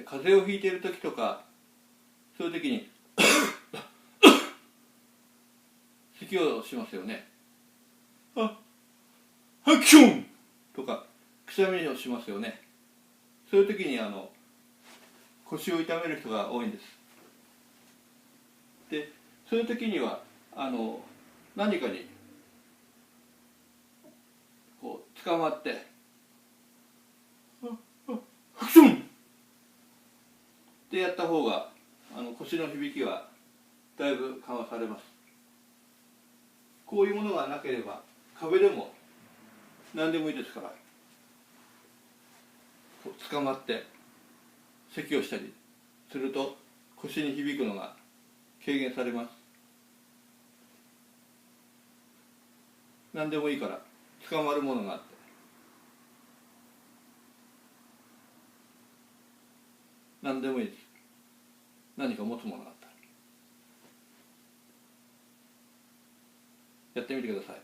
風邪をひいている時とか、そういう時に咳をしますよね。ハクションとかくしゃみをしますよね。そういう時に腰を痛める人が多いんです。でそういう時には何かにこう捕まってハクションってやった方が腰の響きはだいぶ緩和されます。こういうものがなければ壁でも何でもいいですから、こう捕まって咳をしたりすると腰に響くのが軽減されます。何でもいいから捕まるものがあって、何でもいいです。何か持つものがあったらやってみてください。